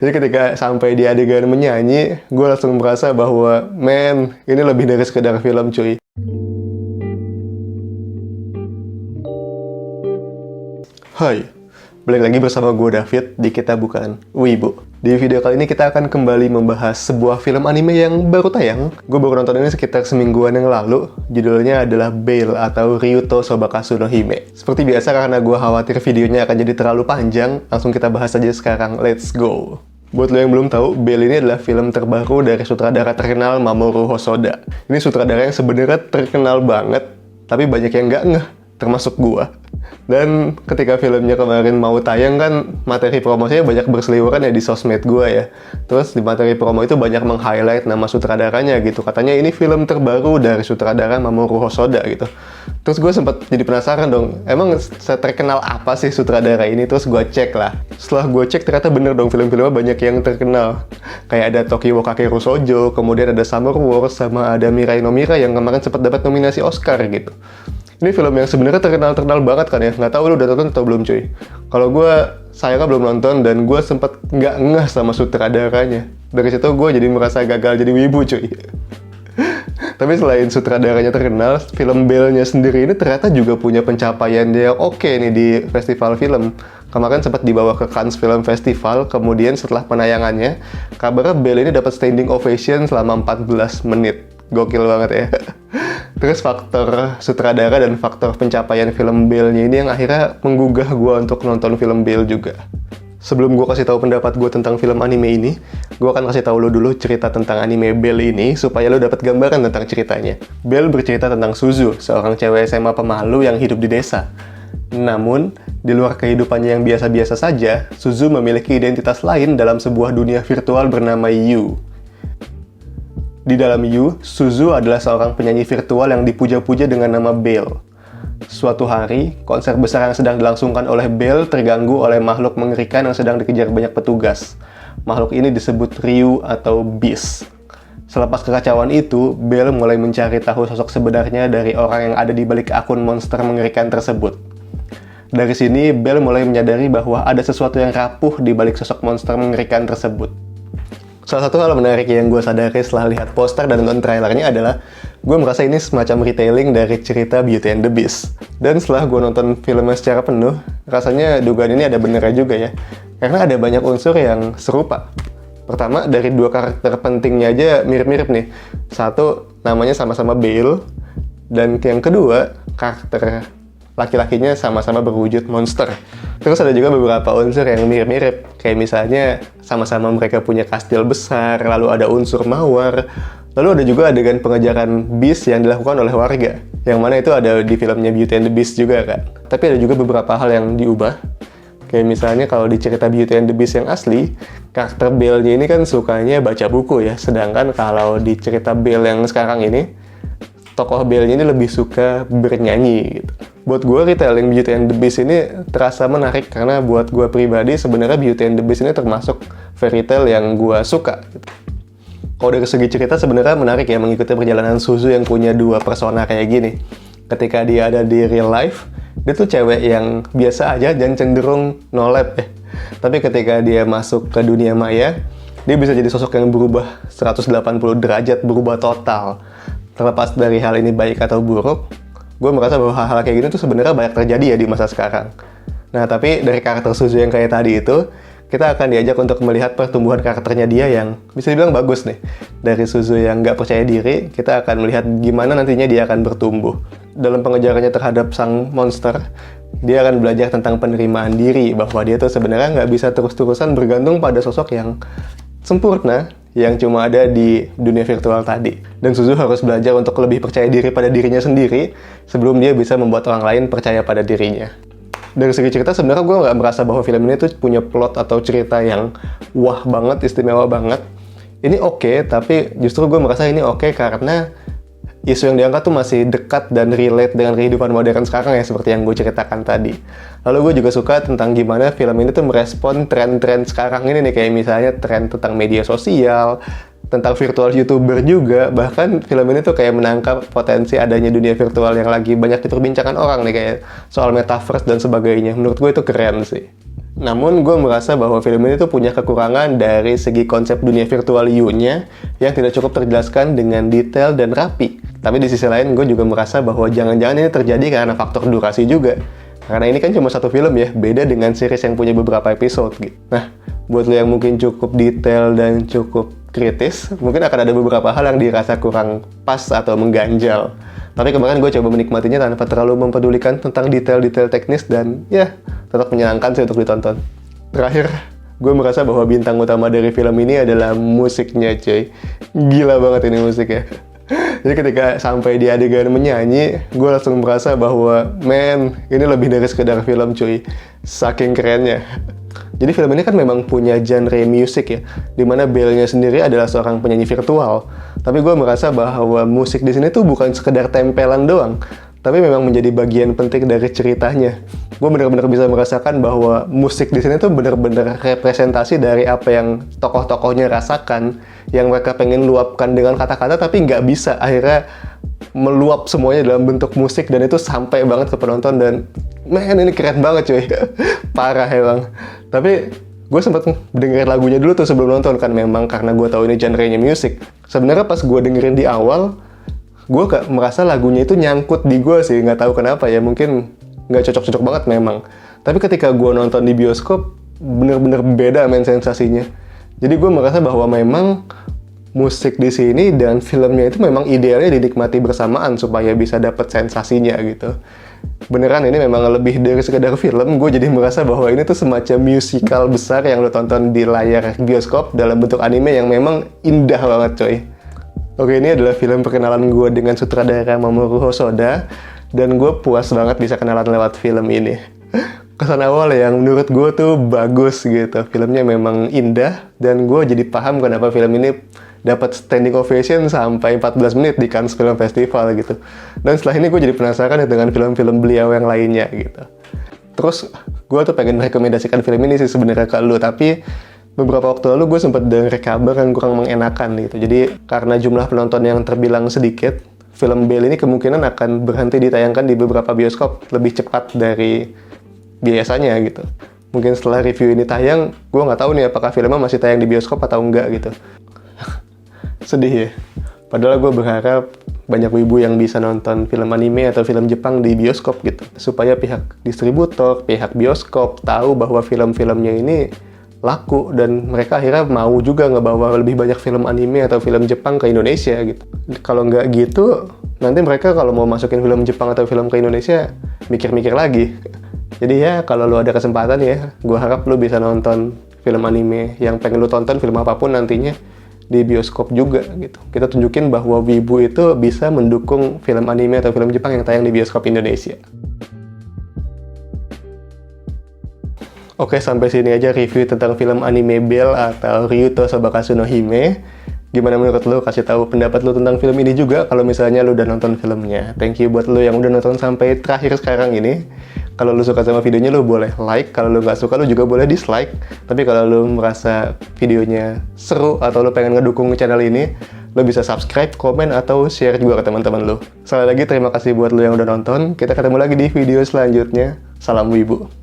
Jadi ketika sampai di adegan menyanyi, gue langsung merasa bahwa, man, ini lebih dari sekedar film cuy. Hai, balik lagi bersama gue David di Kita Bukan Wibu. Di video kali ini kita akan kembali membahas sebuah film anime yang baru tayang. Gue baru nonton ini sekitar semingguan yang lalu. Judulnya adalah Bail atau Ryuto Sobakasu no Hime. Seperti biasa karena gue khawatir videonya akan jadi terlalu panjang, langsung kita bahas aja sekarang. Let's go! Buat lo yang belum tahu, Bail ini adalah film terbaru dari sutradara terkenal Mamoru Hosoda. Ini sutradara yang sebenarnya terkenal banget, tapi banyak yang nggak ngeh, termasuk gua. Dan ketika filmnya kemarin mau tayang kan, materi promosinya banyak berseliweran ya di sosmed gua ya. Terus di materi promo itu banyak meng-highlight nama sutradaranya gitu. Katanya ini film terbaru dari sutradara Mamoru Hosoda gitu. Terus gue sempat jadi penasaran dong, emang terkenal apa sih sutradara ini? Terus gue cek lah. Setelah gue cek ternyata bener dong, film-filmnya banyak yang terkenal. Kayak ada Tokyo Kakeru Shoujo, kemudian ada Summer Wars, sama ada Mirai no Mirai yang kemarin sempat dapat nominasi Oscar gitu. Ini film yang sebenarnya terkenal banget kan ya. Nggak tahu lu udah nonton atau belum cuy. Kalau gue sayangnya belum nonton dan gue sempat nggak ngeh sama sutradaranya. Dari situ gue jadi merasa gagal jadi wibu cuy. Tapi selain sutradaranya terkenal, film Bail-nya sendiri ini ternyata juga punya pencapaian yang oke nih di festival film. Kemarin sempat dibawa ke Cannes Film Festival, kemudian setelah penayangannya, kabarnya Bail ini dapat standing ovation selama 14 menit. Gokil banget ya. Terus faktor sutradara dan faktor pencapaian film Bail-nya ini yang akhirnya menggugah gue untuk nonton film Bail juga. Sebelum gue kasih tahu pendapat gue tentang film anime ini, gue akan kasih tahu lo dulu cerita tentang anime Bail ini supaya lo dapat gambaran tentang ceritanya. Bail bercerita tentang Suzu, seorang cewek SMA pemalu yang hidup di desa. Namun, di luar kehidupannya yang biasa-biasa saja, Suzu memiliki identitas lain dalam sebuah dunia virtual bernama Yu. Di dalam Yu, Suzu adalah seorang penyanyi virtual yang dipuja-puja dengan nama Bail. Suatu hari, konser besar yang sedang dilangsungkan oleh Bail terganggu oleh makhluk mengerikan yang sedang dikejar banyak petugas. Makhluk ini disebut Ryu atau Beast. Selepas kekacauan itu, Bail mulai mencari tahu sosok sebenarnya dari orang yang ada di balik akun monster mengerikan tersebut. Dari sini, Bail mulai menyadari bahwa ada sesuatu yang rapuh di balik sosok monster mengerikan tersebut. Salah satu hal menarik yang gue sadari setelah lihat poster dan nonton trailernya adalah gue merasa ini semacam retelling dari cerita Beauty and the Beast. Dan setelah gue nonton filmnya secara penuh, rasanya dugaan ini ada benernya juga ya. Karena ada banyak unsur yang serupa. Pertama, dari dua karakter pentingnya aja mirip-mirip nih. Satu, namanya sama-sama Bail. Dan yang kedua, karakter laki-lakinya sama-sama berwujud monster. Terus ada juga beberapa unsur yang mirip-mirip. Kayak misalnya sama-sama mereka punya kastil besar, lalu ada unsur mawar. Lalu ada juga adegan pengejaran Beast yang dilakukan oleh warga. Yang mana itu ada di filmnya Beauty and the Beast juga kan. Tapi ada juga beberapa hal yang diubah. Kayak misalnya kalau di cerita Beauty and the Beast yang asli, karakter Bail-nya ini kan sukanya baca buku ya. Sedangkan kalau di cerita Bail yang sekarang ini, tokoh Bail-nya ini lebih suka bernyanyi gitu. Buat gue, retelling Beauty and the Beast ini terasa menarik karena buat gue pribadi sebenarnya Beauty and the Beast ini termasuk fairy tale yang gue suka gitu. Kalau dari segi cerita sebenarnya menarik ya mengikuti perjalanan Suzu yang punya dua persona kayak gini. Ketika dia ada di real life, dia tuh cewek yang biasa aja dan cenderung nolep ya. Tapi ketika dia masuk ke dunia maya, dia bisa jadi sosok yang berubah 180 derajat, berubah total. Terlepas dari hal ini baik atau buruk, gue merasa bahwa hal-hal kayak gini tuh sebenarnya banyak terjadi ya di masa sekarang. Nah, tapi dari karakter Suzu yang kayak tadi itu, kita akan diajak untuk melihat pertumbuhan karakternya dia yang bisa dibilang bagus nih. Dari Suzu yang nggak percaya diri, kita akan melihat gimana nantinya dia akan bertumbuh. Dalam pengejarannya terhadap sang monster, dia akan belajar tentang penerimaan diri, bahwa dia tuh sebenarnya nggak bisa terus-terusan bergantung pada sosok yang sempurna, yang cuma ada di dunia virtual tadi. Dan Suzu harus belajar untuk lebih percaya diri pada dirinya sendiri, sebelum dia bisa membuat orang lain percaya pada dirinya. Dari segi cerita sebenarnya gue nggak merasa bahwa film ini tuh punya plot atau cerita yang wah banget, istimewa banget. Ini oke, tapi justru gue merasa ini oke karena isu yang diangkat tuh masih dekat dan relate dengan kehidupan modern sekarang ya, seperti yang gue ceritakan tadi. Lalu gue juga suka tentang gimana film ini tuh merespon tren-tren sekarang ini nih, kayak misalnya tren tentang media sosial, tentang virtual YouTuber juga. Bahkan film ini tuh kayak menangkap potensi adanya dunia virtual yang lagi banyak diperbincangkan orang nih, kayak soal metaverse dan sebagainya. Menurut gue itu keren sih. Namun gue merasa bahwa film ini tuh punya kekurangan dari segi konsep dunia virtual You-nya yang tidak cukup terjelaskan dengan detail dan rapi. Tapi di sisi lain gue juga merasa bahwa jangan-jangan ini terjadi karena faktor durasi juga. Karena ini kan cuma satu film ya, beda dengan series yang punya beberapa episode gitu. Nah, buat lo yang mungkin cukup detail dan cukup kritis, mungkin akan ada beberapa hal yang dirasa kurang pas atau mengganjal. Tapi kemarin gue coba menikmatinya tanpa terlalu mempedulikan tentang detail-detail teknis dan ya, tetap menyenangkan sih untuk ditonton. Terakhir, gue merasa bahwa bintang utama dari film ini adalah musiknya, cuy. Gila banget ini musiknya. Jadi ketika sampai di adegan menyanyi, gue langsung merasa bahwa, man, ini lebih dari sekedar film, cuy. Saking kerennya. Jadi film ini kan memang punya genre musik ya, dimana Belle-nya sendiri adalah seorang penyanyi virtual. Tapi gue merasa bahwa musik di sini tuh bukan sekedar tempelan doang, tapi memang menjadi bagian penting dari ceritanya. Gue benar-benar bisa merasakan bahwa musik di sini tuh benar-benar representasi dari apa yang tokoh-tokohnya rasakan, yang mereka pengen luapkan dengan kata-kata tapi nggak bisa. Akhirnya meluap semuanya dalam bentuk musik dan itu sampai banget ke penonton dan man, ini keren banget cuy. Parah emang. Tapi gue sempat dengerin lagunya dulu tuh sebelum nonton kan, memang karena gue tahu ini genre-nya musik. Sebenarnya pas gue dengerin di awal, gue gak merasa lagunya itu nyangkut di gue sih, nggak tahu kenapa ya, mungkin nggak cocok-cocok banget memang. Tapi ketika gue nonton di bioskop, bener-bener beda men sensasinya. Jadi gue merasa bahwa memang musik di sini dan filmnya itu memang idealnya dinikmati bersamaan supaya bisa dapat sensasinya gitu. Beneran ini memang lebih dari sekedar film, gue jadi merasa bahwa ini tuh semacam musical besar yang lo tonton di layar bioskop dalam bentuk anime yang memang indah banget coy. Oke, ini adalah film perkenalan gue dengan sutradara Mamoru Hosoda, dan gue puas banget bisa kenalan lewat film ini. Kesan awal yang menurut gue tuh bagus gitu, filmnya memang indah, dan gue jadi paham kenapa film ini dapat standing ovation sampai 14 menit di Cannes Film Festival gitu. Dan setelah ini gue jadi penasaran dengan film-film beliau yang lainnya gitu. Terus gue tuh pengen merekomendasikan film ini sih sebenarnya ke lu, tapi beberapa waktu lalu gue sempat dengar kabar yang kurang mengenakan gitu. Jadi karena jumlah penonton yang terbilang sedikit, film Belle ini kemungkinan akan berhenti ditayangkan di beberapa bioskop lebih cepat dari biasanya gitu. Mungkin setelah review ini tayang, gue nggak tahu nih apakah filmnya masih tayang di bioskop atau enggak gitu. Sedih ya. Padahal gue berharap banyak wibu yang bisa nonton film anime atau film Jepang di bioskop gitu. Supaya pihak distributor, pihak bioskop tahu bahwa film-filmnya ini laku dan mereka akhirnya mau juga ngebawa lebih banyak film anime atau film Jepang ke Indonesia gitu. Kalau nggak gitu, nanti mereka kalau mau masukin film Jepang atau film ke Indonesia, mikir-mikir lagi. Jadi ya, kalau lo ada kesempatan ya, gue harap lo bisa nonton film anime yang pengen lo tonton, film apapun nantinya, di bioskop juga gitu. Kita tunjukin bahwa wibu itu bisa mendukung film anime atau film Jepang yang tayang di bioskop Indonesia. Oke, sampai sini aja review tentang film anime Belle atau Ryuto Sobakasu no Hime. Gimana menurut lo? Kasih tahu pendapat lo tentang film ini juga kalau misalnya lo udah nonton filmnya. Thank you buat lo yang udah nonton sampai terakhir sekarang ini. Kalau lo suka sama videonya, lo boleh like. Kalau lo nggak suka, lo juga boleh dislike. Tapi kalau lo merasa videonya seru atau lo pengen ngedukung channel ini, lo bisa subscribe, komen, atau share juga ke teman-teman lo. Sekali lagi, terima kasih buat lo yang udah nonton. Kita ketemu lagi di video selanjutnya. Salam Wibu.